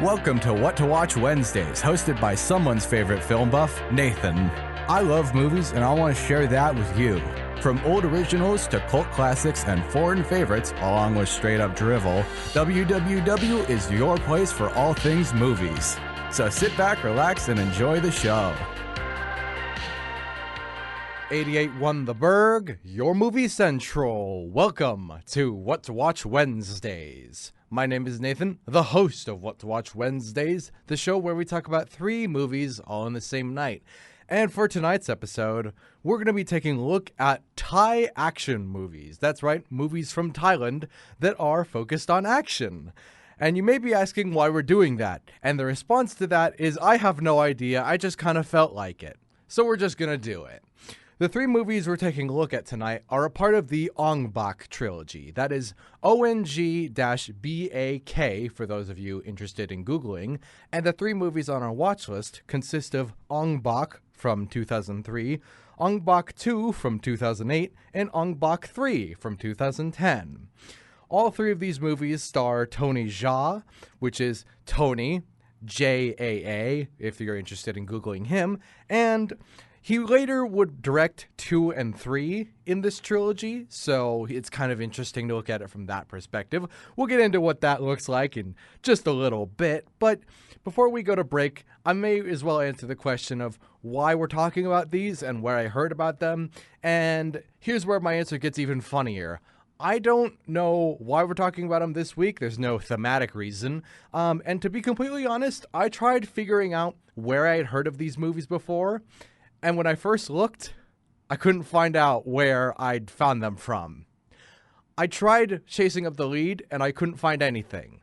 Welcome to What to Watch Wednesdays, hosted by someone's favorite film buff, Nathan. I love movies and I want to share that with you. From old originals to cult classics and foreign favorites, along with straight up drivel, WWW is your place for all things movies. So sit back, relax, and enjoy the show. 88 won the Burg, your movie central. Welcome to What to Watch Wednesdays. My name is Nathan, the host of What to Watch Wednesdays, the show where we talk about 3 movies all in the same night. And for tonight's episode, we're going to be taking a look at Thai action movies. That's right, movies from Thailand that are focused on action. And you may be asking why we're doing that. And the response to that is, I have no idea, I just kind of felt like it. So we're just going to do it. The 3 movies we're taking a look at tonight are a part of the Ong-Bak trilogy. That is ONG-BAK for those of you interested in Googling. And the 3 movies on our watch list consist of Ong-Bak from 2003, Ong-Bak 2 from 2008, and Ong-Bak 3 from 2010. All 3 of these movies star Tony Jaa, which is Tony, Jaa, if you're interested in Googling him, and he later would direct 2 and 3 in this trilogy, so it's kind of interesting to look at it from that perspective. We'll get into what that looks like in just a little bit, but before we go to break, I may as well answer the question of why we're talking about these and where I heard about them, and here's where my answer gets even funnier. I don't know why we're talking about them this week. There's no thematic reason, and to be completely honest, I tried figuring out where I had heard of these movies before. And when I first looked, I couldn't find out where I'd found them from. I tried chasing up the lead, and I couldn't find anything.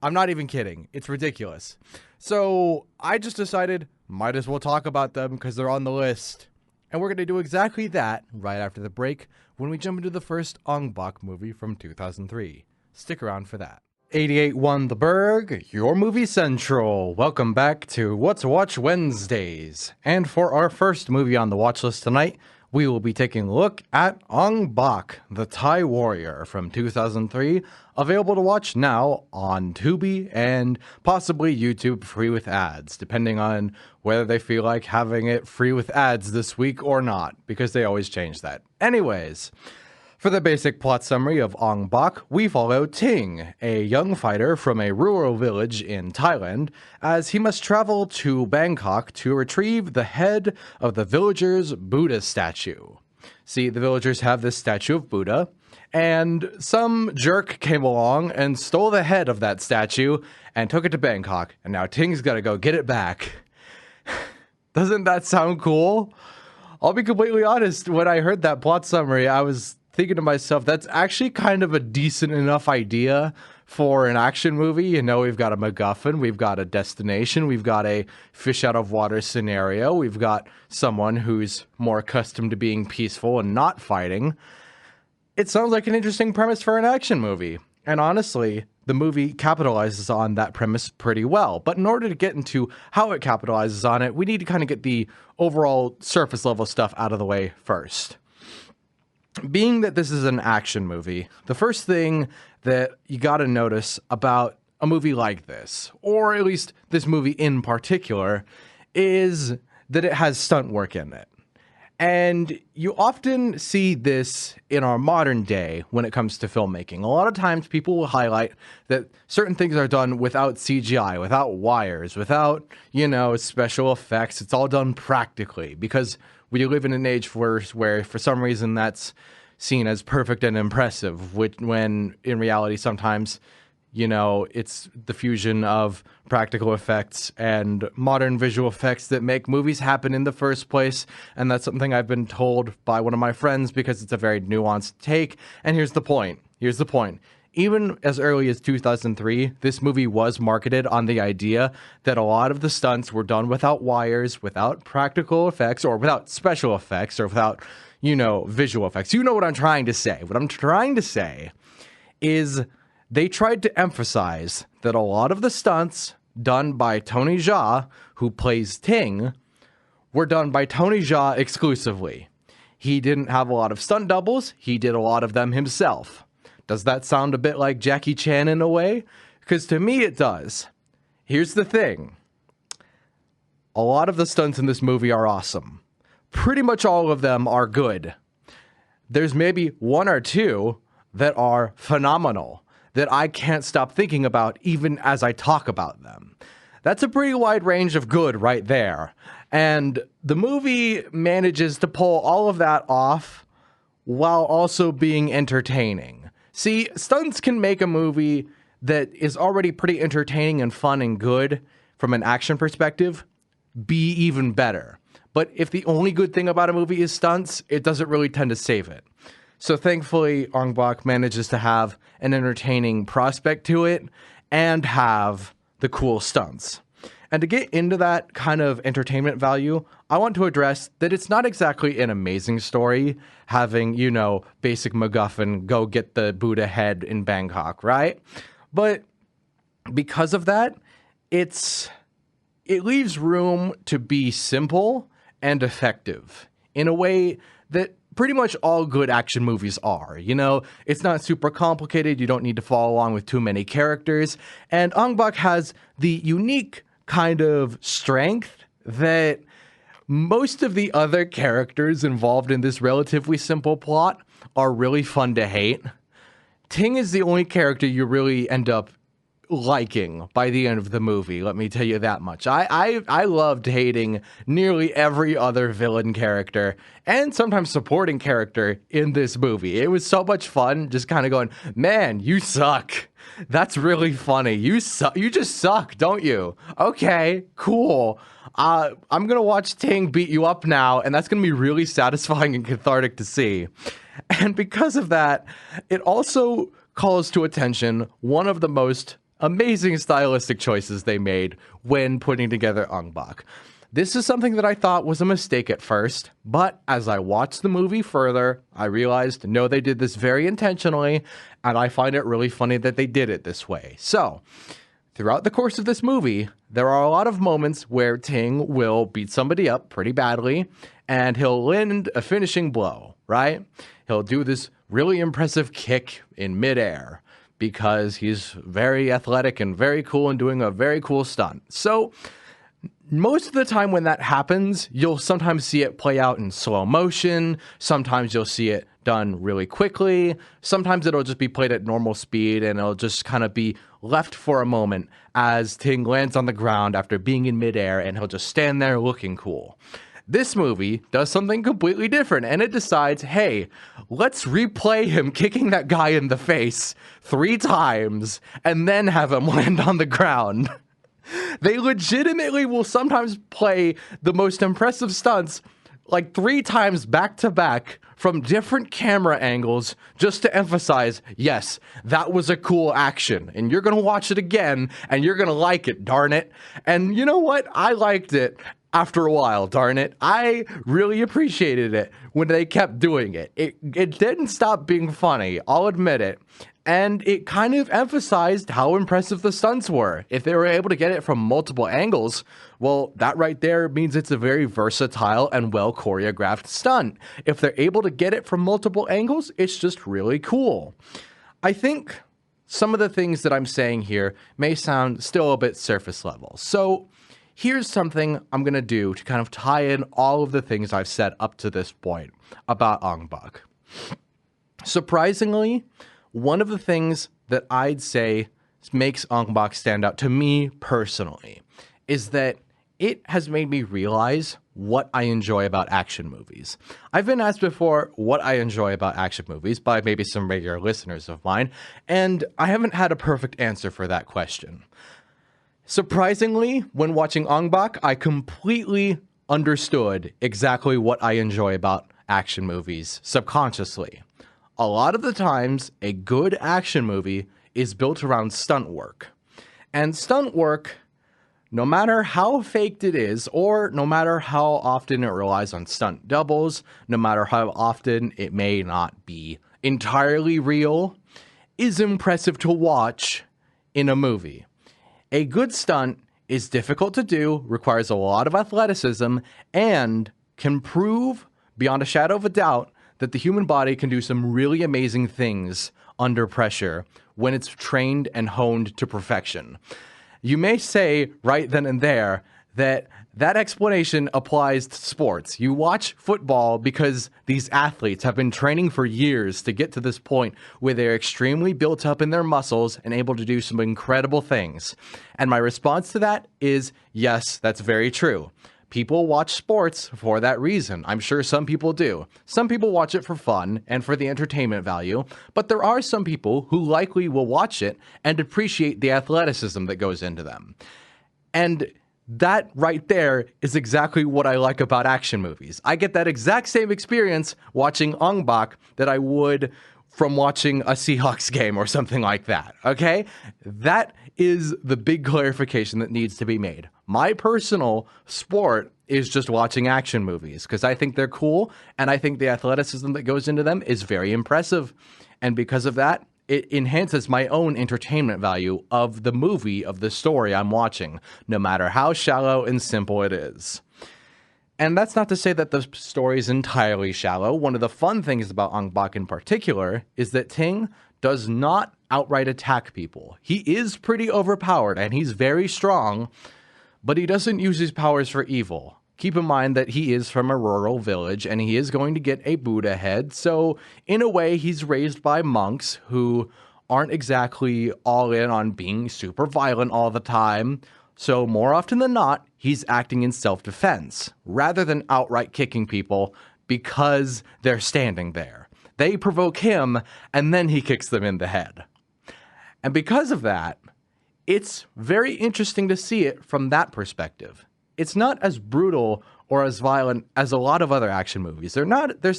I'm not even kidding. It's ridiculous. So I just decided, might as well talk about them because they're on the list. And we're going to do exactly that right after the break when we jump into the first Ong-Bak movie from 2003. Stick around for that. 88 won the Burg, your movie central. Welcome back to What to Watch Wednesdays. And for our first movie on the watch list tonight, we will be taking a look at Ong-Bak, the Thai Warrior from 2003, available to watch now on Tubi and possibly YouTube free with ads, depending on whether they feel like having it free with ads this week or not, because they always change that. Anyways, for the basic plot summary of Ong-Bak, we follow Ting, a young fighter from a rural village in Thailand, as he must travel to Bangkok to retrieve the head of the villagers' Buddha statue. See, the villagers have this statue of Buddha, and some jerk came along and stole the head of that statue and took it to Bangkok, and now Ting's gotta go get it back. Doesn't that sound cool? I'll be completely honest, when I heard that plot summary, I was thinking to myself, that's actually kind of a decent enough idea for an action movie. You know, we've got a MacGuffin, we've got a destination, we've got a fish out of water scenario, we've got someone who's more accustomed to being peaceful and not fighting. It sounds like an interesting premise for an action movie. And honestly, the movie capitalizes on that premise pretty well. But in order to get into how it capitalizes on it, we need to kind of get the overall surface level stuff out of the way first. Being that this is an action movie, the first thing that you gotta notice about a movie like this, or at least this movie in particular, is that it has stunt work in it. And you often see this in our modern day when it comes to filmmaking. A lot of times people will highlight that certain things are done without CGI, without wires, without, special effects. It's all done practically because we live in an age where for some reason that's seen as perfect and impressive, when in reality sometimes, it's the fusion of practical effects and modern visual effects that make movies happen in the first place. And that's something I've been told by one of my friends because it's a very nuanced take. And here's the point. Even as early as 2003, this movie was marketed on the idea that a lot of the stunts were done without wires, without practical effects, or without special effects, or without, visual effects. You know what I'm trying to say. What I'm trying to say is they tried to emphasize that a lot of the stunts done by Tony Jaa, who plays Ting, were done by Tony Jaa exclusively. He didn't have a lot of stunt doubles. He did a lot of them himself. Does that sound a bit like Jackie Chan in a way? Because to me it does. Here's the thing. A lot of the stunts in this movie are awesome. Pretty much all of them are good. There's maybe one or two that are phenomenal that I can't stop thinking about even as I talk about them. That's a pretty wide range of good right there. And the movie manages to pull all of that off while also being entertaining. See, stunts can make a movie that is already pretty entertaining and fun and good from an action perspective be even better. But if the only good thing about a movie is stunts, it doesn't really tend to save it. So thankfully, Ong-Bak manages to have an entertaining prospect to it and have the cool stunts. And to get into that kind of entertainment value, I want to address that it's not exactly an amazing story having, you know, basic MacGuffin, go get the Buddha head in Bangkok, right? But because of that, it leaves room to be simple and effective in a way that pretty much all good action movies are. You know, it's not super complicated. You don't need to follow along with too many characters. And Ong-Bak has the unique kind of strength that most of the other characters involved in this relatively simple plot are really fun to hate. Ting is the only character you really end up liking by the end of the movie, let me tell you that much. I loved hating nearly every other villain character and sometimes supporting character in this movie. It was so much fun just kind of going, man, you suck. That's really funny. You just suck, don't you? Okay, cool. I'm gonna watch Ting beat you up now, and that's gonna be really satisfying and cathartic to see. And because of that, it also calls to attention one of the most amazing stylistic choices they made when putting together Ong-Bak. This is something that I thought was a mistake at first, but as I watched the movie further, I realized, no, they did this very intentionally, and I find it really funny that they did it this way. So, throughout the course of this movie, there are a lot of moments where Ting will beat somebody up pretty badly, and he'll land a finishing blow, right? He'll do this really impressive kick in midair, because he's very athletic and very cool and doing a very cool stunt. So most of the time when that happens, you'll sometimes see it play out in slow motion. Sometimes you'll see it done really quickly. Sometimes it'll just be played at normal speed and it'll just kind of be left for a moment as Ting lands on the ground after being in midair, and he'll just stand there looking cool. This movie does something completely different, and it decides, hey, let's replay him kicking that guy in the face 3 times and then have him land on the ground. They legitimately will sometimes play the most impressive stunts like 3 times back to back from different camera angles just to emphasize, yes, that was a cool action, and you're going to watch it again and you're going to like it, darn it. And you know what? I liked it. After a while, darn it. I really appreciated it when they kept doing it. It didn't stop being funny, I'll admit it. And it kind of emphasized how impressive the stunts were. If they were able to get it from multiple angles, well, that right there means it's a very versatile and well choreographed stunt. If they're able to get it from multiple angles, it's just really cool. I think some of the things that I'm saying here may sound still a bit surface level. So here's something I'm going to do to kind of tie in all of the things I've said up to this point about Ong-Bak. Surprisingly, one of the things that I'd say makes Ong-Bak stand out to me personally is that it has made me realize what I enjoy about action movies. I've been asked before what I enjoy about action movies by maybe some regular listeners of mine, and I haven't had a perfect answer for that question. Surprisingly, when watching Ong-Bak, I completely understood exactly what I enjoy about action movies subconsciously. A lot of the times, a good action movie is built around stunt work. And stunt work, no matter how faked it is, or no matter how often it relies on stunt doubles, no matter how often it may not be entirely real, is impressive to watch in a movie. A good stunt is difficult to do, requires a lot of athleticism, and can prove beyond a shadow of a doubt that the human body can do some really amazing things under pressure when it's trained and honed to perfection. you may say right then and there that that explanation applies to sports. You watch football because these athletes have been training for years to get to this point where they're extremely built up in their muscles and able to do some incredible things. And my response to that is, yes, that's very true. People watch sports for that reason. I'm sure some people do. Some people watch it for fun and for the entertainment value, but there are some people who likely will watch it and appreciate the athleticism that goes into them. And that right there is exactly what I like about action movies. I get that exact same experience watching Ong-Bak that I would from watching a Seahawks game or something like that, okay? That is the big clarification that needs to be made. My personal sport is just watching action movies because I think they're cool and I think the athleticism that goes into them is very impressive. And because of that, it enhances my own entertainment value of the movie, of the story I'm watching, no matter how shallow and simple it is. And that's not to say that the story is entirely shallow. One of the fun things about Ong-Bak in particular is that Ting does not outright attack people. He is pretty overpowered and he's very strong, but he doesn't use his powers for evil. Keep in mind that he is from a rural village and he is going to get a Buddha head. So in a way, he's raised by monks who aren't exactly all in on being super violent all the time. So more often than not, he's acting in self-defense rather than outright kicking people because they're standing there. They provoke him and then he kicks them in the head. And because of that, it's very interesting to see it from that perspective. It's not as brutal or as violent as a lot of other action movies. There's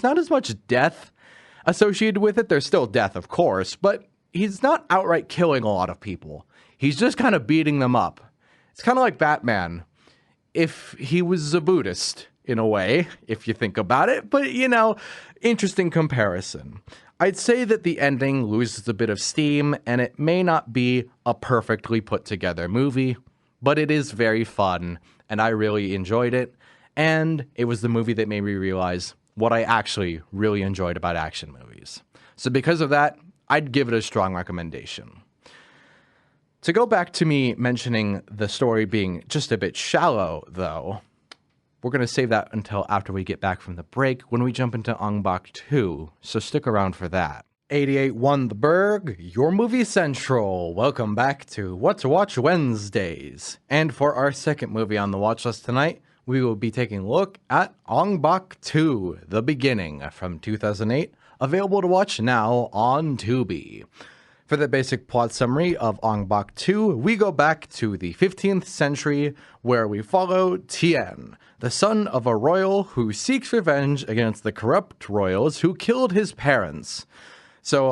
not as much death associated with it. There's still death, of course, but he's not outright killing a lot of people. He's just kind of beating them up. It's kind of like Batman if he was a Buddhist, in a way, if you think about it. But, you know, interesting comparison. I'd say that the ending loses a bit of steam, and it may not be a perfectly put together movie, but it is very fun, and I really enjoyed it. And it was the movie that made me realize what I actually really enjoyed about action movies. So because of that, I'd give it a strong recommendation. To go back to me mentioning the story being just a bit shallow, though, we're going to save that until after we get back from the break when we jump into Ong-Bak 2, so stick around for that. 88 won the Burg, your movie central. Welcome back to What to Watch Wednesdays. And for our second movie on the watch list tonight, we will be taking a look at Ong-Bak 2, The Beginning, from 2008, available to watch now on Tubi. For the basic plot summary of Ong-Bak 2, we go back to the 15th century where we follow Tien, the son of a royal who seeks revenge against the corrupt royals who killed his parents. So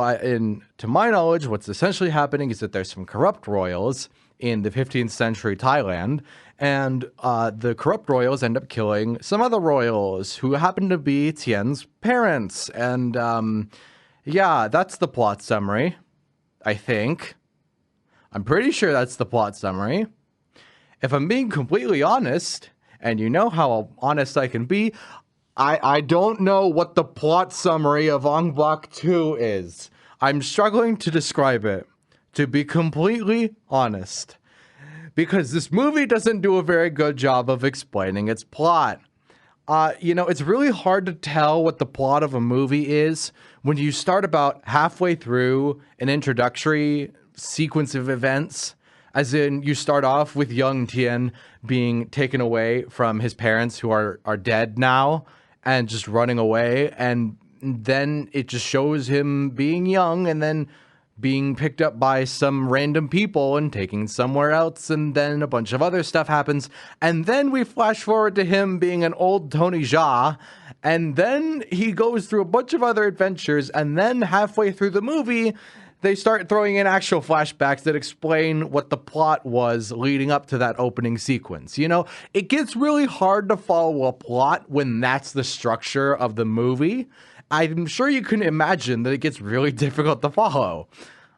to my knowledge, what's essentially happening is that there's some corrupt royals in the 15th century Thailand, and the corrupt royals end up killing some other royals who happen to be Tien's parents. And yeah, that's the plot summary. I think. I'm pretty sure that's the plot summary. If I'm being completely honest, and you know how honest I can be, I don't know what the plot summary of Ong-Bak 2 is. I'm struggling to describe it, to be completely honest, because this movie doesn't do a very good job of explaining its plot. You know, it's really hard to tell what the plot of a movie is when you start about halfway through an introductory sequence of events, as in you start off with young Tien being taken away from his parents who are dead now and just running away, and then it just shows him being young and then being picked up by some random people and taken somewhere else, and then a bunch of other stuff happens, and then we flash forward to him being an old Tony Jaa, and then he goes through a bunch of other adventures, and then halfway through the movie, they start throwing in actual flashbacks that explain what the plot was leading up to that opening sequence. You know, it gets really hard to follow a plot when that's the structure of the movie. I'm sure you can imagine that it gets really difficult to follow.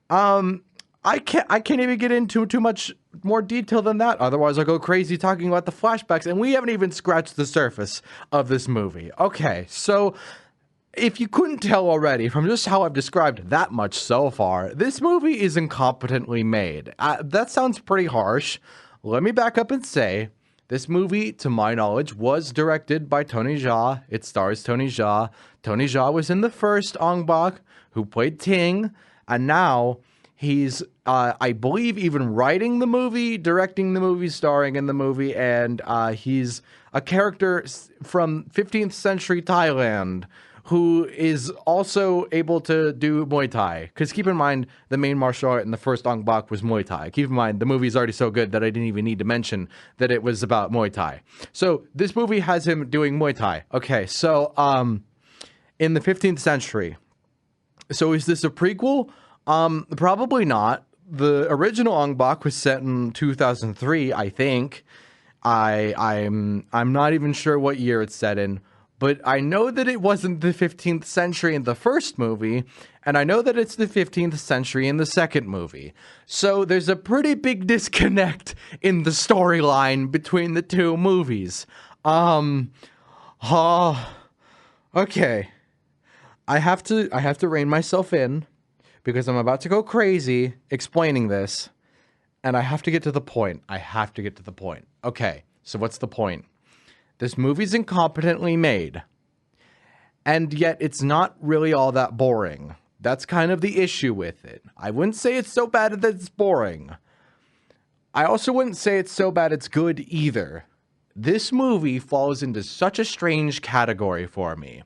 I can't even get into too much more detail than that. Otherwise, I'll go crazy talking about the flashbacks, and we haven't even scratched the surface of this movie. Okay, so if you couldn't tell already from just how I've described that much so far, this movie is incompetently made. That sounds pretty harsh. Let me back up and say, this movie, to my knowledge, was directed by Tony Jaa. It stars Tony Jaa. Tony Jaa was in the first Ong-Bak, who played Ting, and now he's, I believe, even writing the movie, directing the movie, starring in the movie, and he's a character from 15th century Thailand who is also able to do Muay Thai. Because keep in mind, the main martial art in the first Ong-Bak was Muay Thai. Keep in mind, the movie is already so good that I didn't even need to mention that it was about Muay Thai. So this movie has him doing Muay Thai. Okay, so in the 15th century. So is this a prequel? Probably not. The original Ong-Bak was set in 2003, I think. I'm not even sure what year it's set in. But I know that it wasn't the 15th century in the first movie, and I know that it's the 15th century in the second movie. So there's a pretty big disconnect in the storyline between the two movies. Okay. I have to rein myself in because I'm about to go crazy explaining this, and I have to get to the point. Okay, so what's the point? This movie's incompetently made, and yet it's not really all that boring. That's kind of the issue with it. I wouldn't say it's so bad that it's boring. I also wouldn't say it's so bad it's good either. This movie falls into such a strange category for me,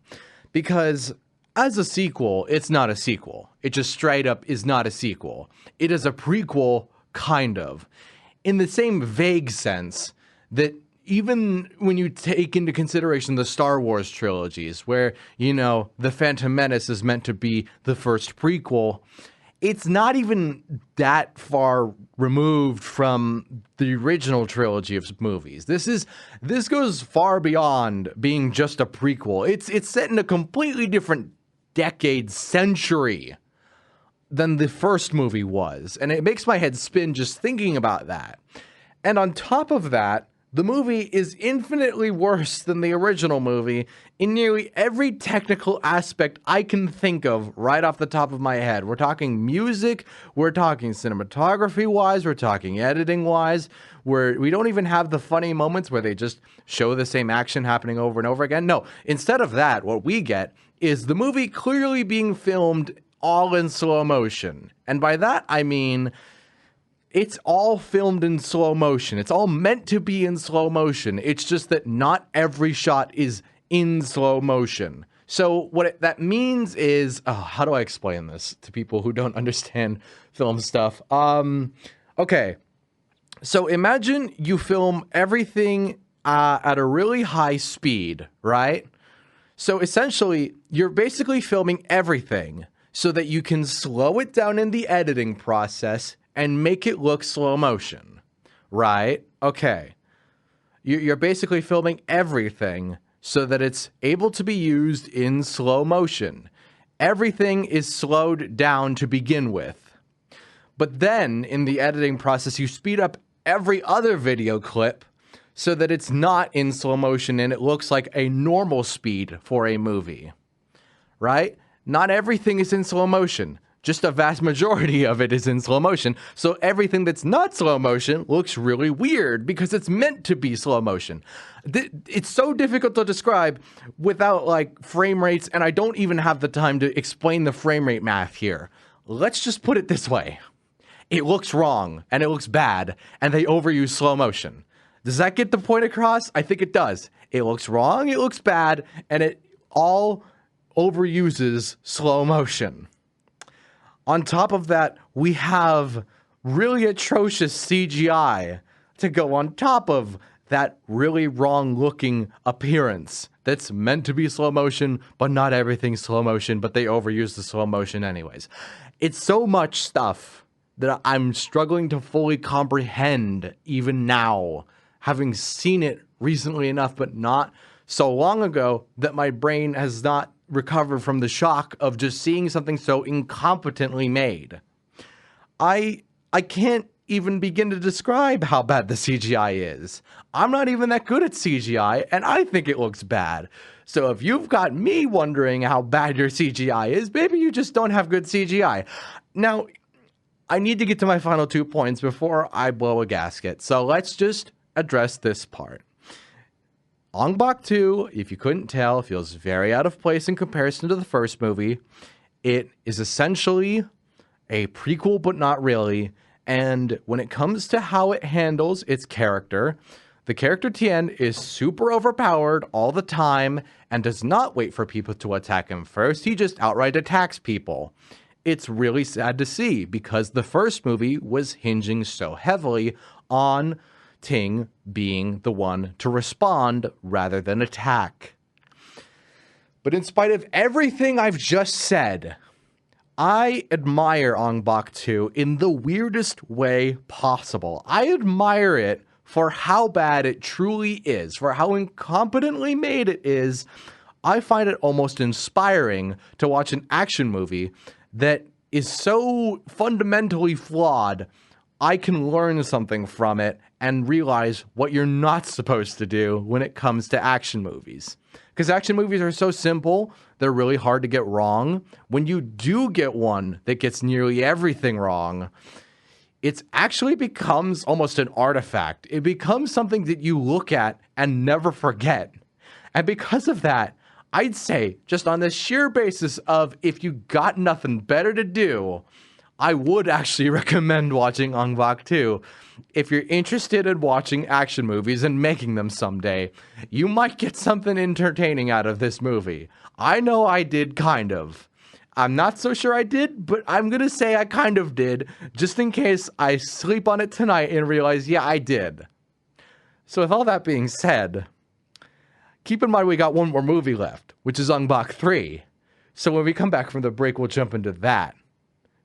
because as a sequel, it's not a sequel. It just straight up is not a sequel. It is a prequel, kind of, in the same vague sense that even when you take into consideration the Star Wars trilogies, where, you know, The Phantom Menace is meant to be the first prequel, it's not even that far removed from the original trilogy of movies. This goes far beyond being just a prequel. It's set in a completely different decade, century than the first movie was, and it makes my head spin just thinking about that. And on top of that, the movie is infinitely worse than the original movie in nearly every technical aspect I can think of right off the top of my head. We're talking music, we're talking cinematography-wise, we're talking editing-wise, we don't even have the funny moments where they just show the same action happening over and over again. No, instead of that, what we get is the movie clearly being filmed all in slow motion. And by that, I mean it's all filmed in slow motion. It's all meant to be in slow motion. It's just that not every shot is in slow motion. So what that means is, how do I explain this to people who don't understand film stuff? Okay. So imagine you film everything at a really high speed, right? So essentially, you're basically filming everything so that you can slow it down in the editing process and make it look slow motion, right? Okay. You're basically filming everything so that it's able to be used in slow motion. Everything is slowed down to begin with. But then, in the editing process, you speed up every other video clip so that it's not in slow motion and it looks like a normal speed for a movie, right? Not everything is in slow motion. Just a vast majority of it is in slow motion. So everything that's not slow motion looks really weird because it's meant to be slow motion. It's so difficult to describe without like frame rates, and I don't even have the time to explain the frame rate math here. Let's just put it this way. It looks wrong and it looks bad and they overuse slow motion. Does that get the point across? I think it does. It looks wrong, it looks bad, and it all overuses slow motion. On top of that, we have really atrocious CGI to go on top of that really wrong-looking appearance that's meant to be slow motion, but not everything's slow motion, but they overuse the slow motion anyways. It's so much stuff that I'm struggling to fully comprehend even now, having seen it recently enough, but not so long ago that my brain has not recovered from the shock of just seeing something so incompetently made. I can't even begin to describe how bad the CGI is. I'm not even that good at CGI, and I think it looks bad. So if you've got me wondering how bad your CGI is, maybe you just don't have good CGI. Now, I need to get to my final 2 points before I blow a gasket. So let's just address this part. Ong-Bak 2, if you couldn't tell, feels very out of place in comparison to the first movie. It is essentially a prequel, but not really. And when it comes to how it handles its character, the character Tien is super overpowered all the time and does not wait for people to attack him first. He just outright attacks people. It's really sad to see because the first movie was hinging so heavily on Ting being the one to respond rather than attack. But in spite of everything I've just said, I admire Ong-Bak 2 in the weirdest way possible. I admire it for how bad it truly is, for how incompetently made it is. I find it almost inspiring to watch an action movie that is so fundamentally flawed. I can learn something from it and realize what you're not supposed to do when it comes to action movies. Because action movies are so simple, they're really hard to get wrong. When you do get one that gets nearly everything wrong, it actually becomes almost an artifact. It becomes something that you look at and never forget. And because of that, I'd say, just on the sheer basis of if you got nothing better to do, I would actually recommend watching Ong-Bak 2. If you're interested in watching action movies and making them someday, you might get something entertaining out of this movie. I know I did, kind of. I'm not so sure I did, but I'm going to say I kind of did, just in case I sleep on it tonight and realize, yeah, I did. So with all that being said, keep in mind we got one more movie left, which is Ong-Bak 3. So when we come back from the break, we'll jump into that.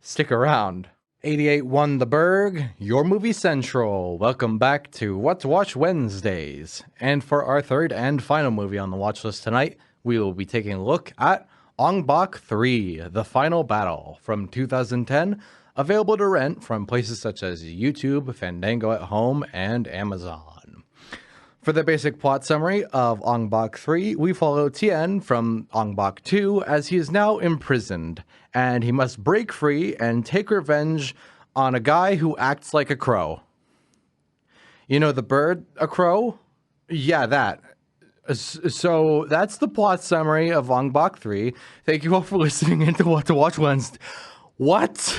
Stick around. 88 won the Burg, your movie central. Welcome back to What to Watch Wednesdays. And for our third and final movie on the watch list tonight, we will be taking a look at Ong-Bak 3, The Final Battle from 2010, available to rent from places such as YouTube, Fandango at Home, and Amazon. For the basic plot summary of Ong-Bak 3, we follow Tien from Ong-Bak 2 as he is now imprisoned, and he must break free and take revenge on a guy who acts like a crow. You know the bird, a crow? Yeah, that. So that's the plot summary of Ong-Bak 3. Thank you all for listening into What to Watch Wednesday. What?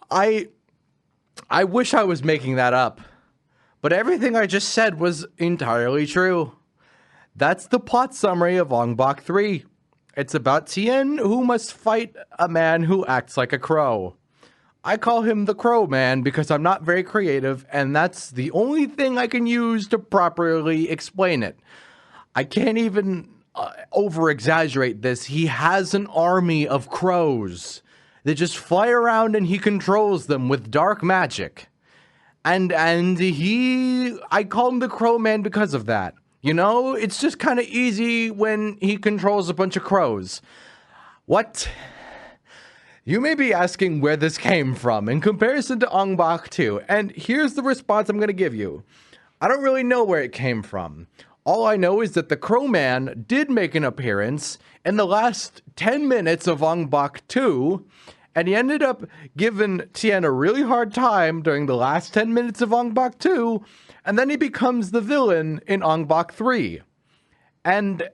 I wish I was making that up. But everything I just said was entirely true. That's the plot summary of Ong-Bak 3. It's about Tien who must fight a man who acts like a crow. I call him the Crow Man because I'm not very creative, and that's the only thing I can use to properly explain it. I can't even over-exaggerate this. He has an army of crows that just fly around and he controls them with dark magic. And I call him the Crow Man because of that. You know, it's just kind of easy when he controls a bunch of crows. What? You may be asking where this came from in comparison to Ong-Bak 2, and here's the response I'm going to give you. I don't really know where it came from. All I know is that the Crow Man did make an appearance in the last 10 minutes of Ong-Bak 2, and he ended up giving Tien a really hard time during the last 10 minutes of Ong-Bak 2, and then he becomes the villain in Ong-Bak 3. And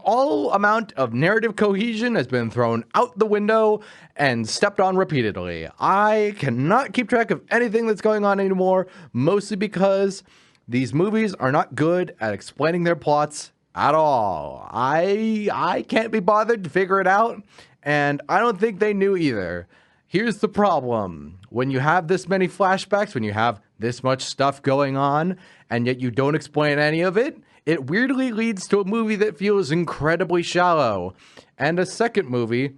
all amount of narrative cohesion has been thrown out the window and stepped on repeatedly. I cannot keep track of anything that's going on anymore, mostly because these movies are not good at explaining their plots at all. I can't be bothered to figure it out, and I don't think they knew either. Here's the problem. When you have this many flashbacks, when you have this much stuff going on, and yet you don't explain any of it, it weirdly leads to a movie that feels incredibly shallow, and a second movie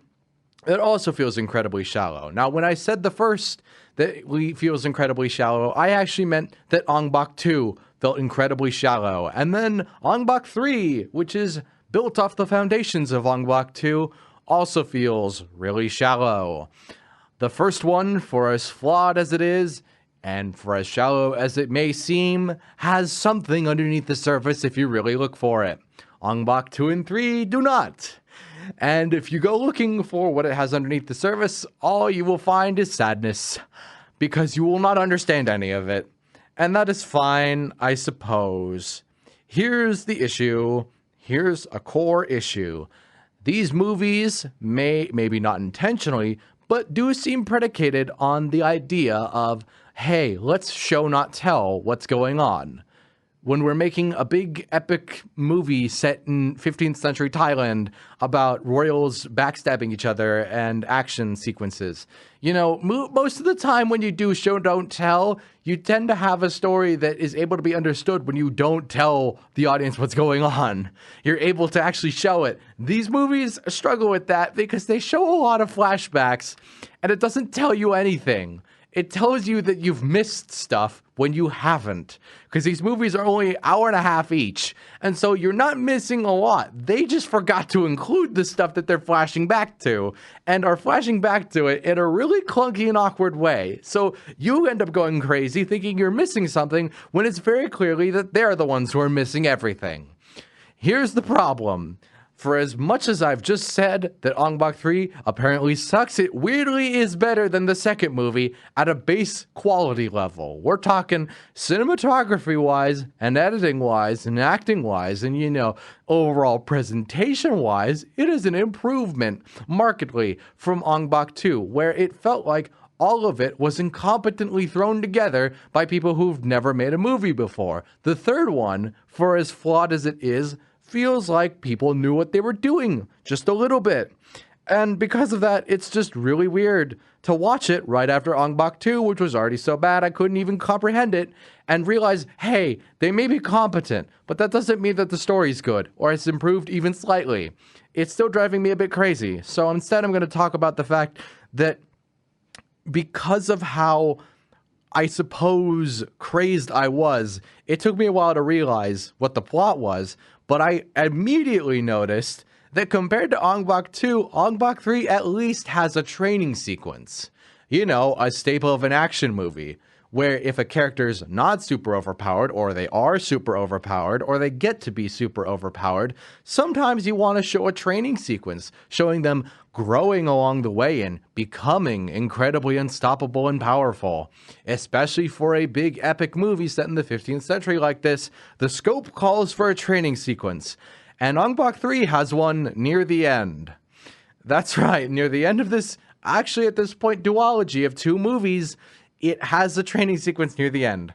that also feels incredibly shallow. Now, when I said the first that feels incredibly shallow, I actually meant that Ong-Bak 2 felt incredibly shallow, and then Ong-Bak 3, which is built off the foundations of Ong-Bak 2, also feels really shallow. The first one, for as flawed as it is And for as shallow as it may seem, has something underneath the surface if you really look for it. Ong-Bak 2 and 3 do not. And if you go looking for what it has underneath the surface, all you will find is sadness, because you will not understand any of it. And that is fine, I suppose. Here's the issue. Here's a core issue. These movies maybe not intentionally, but do seem predicated on the idea of, hey, let's show not tell what's going on. When we're making a big epic movie set in 15th century Thailand about royals backstabbing each other and action sequences, you know, most of the time when you do show don't tell, you tend to have a story that is able to be understood when you don't tell the audience what's going on. You're able to actually show it. These movies struggle with that because they show a lot of flashbacks and it doesn't tell you anything. It tells you that you've missed stuff when you haven't, because these movies are only an hour and a half each, and so you're not missing a lot. They just forgot to include the stuff that they're flashing back to, and are flashing back to it in a really clunky and awkward way. So you end up going crazy thinking you're missing something when it's very clearly that they're the ones who are missing everything. Here's the problem. For as much as I've just said that Ong-Bak 3 apparently sucks, it weirdly is better than the second movie at a base quality level. We're talking cinematography-wise, and editing-wise, and acting-wise, and, you know, overall presentation-wise, it is an improvement markedly from Ong-Bak 2, where it felt like all of it was incompetently thrown together by people who've never made a movie before. The third one, for as flawed as it is, feels like people knew what they were doing, just a little bit. And because of that, it's just really weird to watch it right after Ong-Bak 2, which was already so bad I couldn't even comprehend it, and realize, hey, they may be competent, but that doesn't mean that the story's good, or it's improved even slightly. It's still driving me a bit crazy. So instead, I'm going to talk about the fact that because of how, I suppose, crazed I was, it took me a while to realize what the plot was, but I immediately noticed that compared to Ong-Bak 2, Ong-Bak 3 at least has a training sequence. You know, a staple of an action movie, where if a character's not super overpowered, or they are super overpowered, or they get to be super overpowered, sometimes you want to show a training sequence, showing them growing along the way and becoming incredibly unstoppable and powerful. Especially for a big epic movie set in the 15th century like this, the scope calls for a training sequence. And Ong-Bak 3 has one near the end. That's right, near the end of this, actually at this point, duology of two movies, it has a training sequence near the end.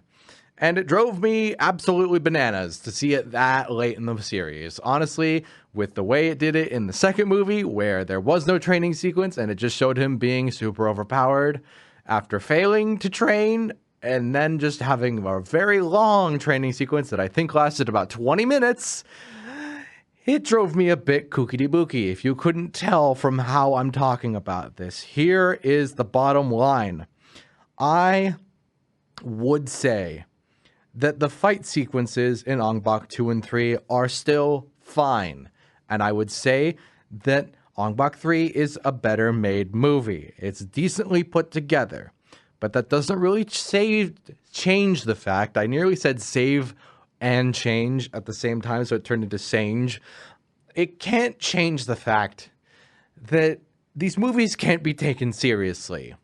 And it drove me absolutely bananas to see it that late in the series. Honestly, with the way it did it in the second movie, where there was no training sequence and it just showed him being super overpowered after failing to train, and then just having a very long training sequence that I think lasted about 20 minutes, it drove me a bit kookity-booky, if you couldn't tell from how I'm talking about this. Here is the bottom line. I would say that the fight sequences in Ong-Bak 2 and 3 are still fine. And I would say that Ong-Bak 3 is a better made movie. It's decently put together. But that doesn't really change the fact. I nearly said save and change at the same time, so it turned into sange. It can't change the fact that these movies can't be taken seriously.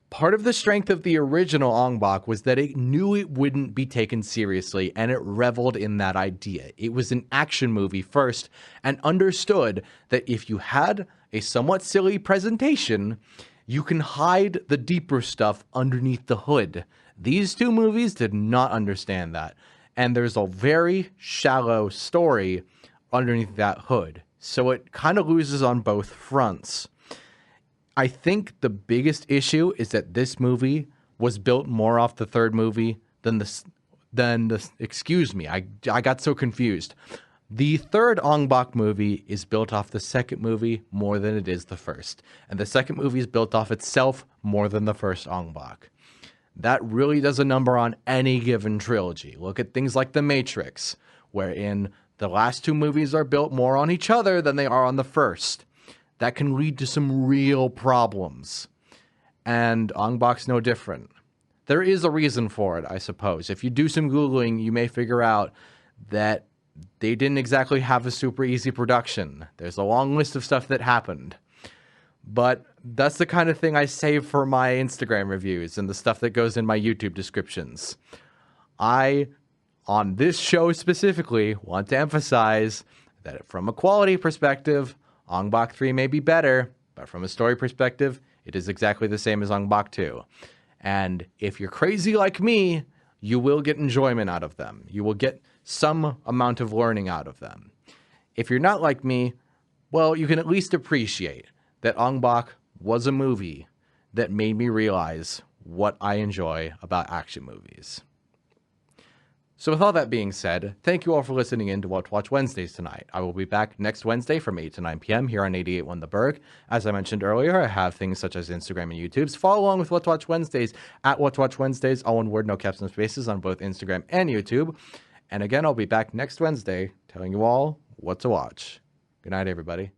Part of the strength of the original Ong-Bak was that it knew it wouldn't be taken seriously, and it reveled in that idea. It was an action movie first, and understood that if you had a somewhat silly presentation, you can hide the deeper stuff underneath the hood. These two movies did not understand that, and there's a very shallow story underneath that hood. So it kind of loses on both fronts. I think the biggest issue is that this movie was built more off the third movie than the excuse me, I got so confused. The third Ong-Bak movie is built off the second movie more than it is the first. And the second movie is built off itself more than the first Ong-Bak. That really does a number on any given trilogy. Look at things like The Matrix, wherein the last two movies are built more on each other than they are on the first. That can lead to some real problems. And Ong-Bak's no different. there is a reason for it, I suppose. If you do some Googling, you may figure out that they didn't exactly have a super easy production. There's a long list of stuff that happened. But that's the kind of thing I save for my Instagram reviews and the stuff that goes in my YouTube descriptions. I, on this show specifically, want to emphasize that from a quality perspective, Ong-Bak 3 may be better, but from a story perspective, it is exactly the same as Ong-Bak 2. And if you're crazy like me, you will get enjoyment out of them. You will get some amount of learning out of them. If you're not like me, well, you can at least appreciate that Ong-Bak was a movie that made me realize what I enjoy about action movies. So with all that being said, thank you all for listening in to Watch Wednesdays tonight. I will be back next Wednesday from 8 to 9 p.m. here on 88.1 The Burg. As I mentioned earlier, I have things such as Instagram and YouTube. Follow along with Watch Wednesdays at Watch Wednesdays, all one word, no caps, no spaces, on both Instagram and YouTube. And again, I'll be back next Wednesday telling you all what to watch. Good night, everybody.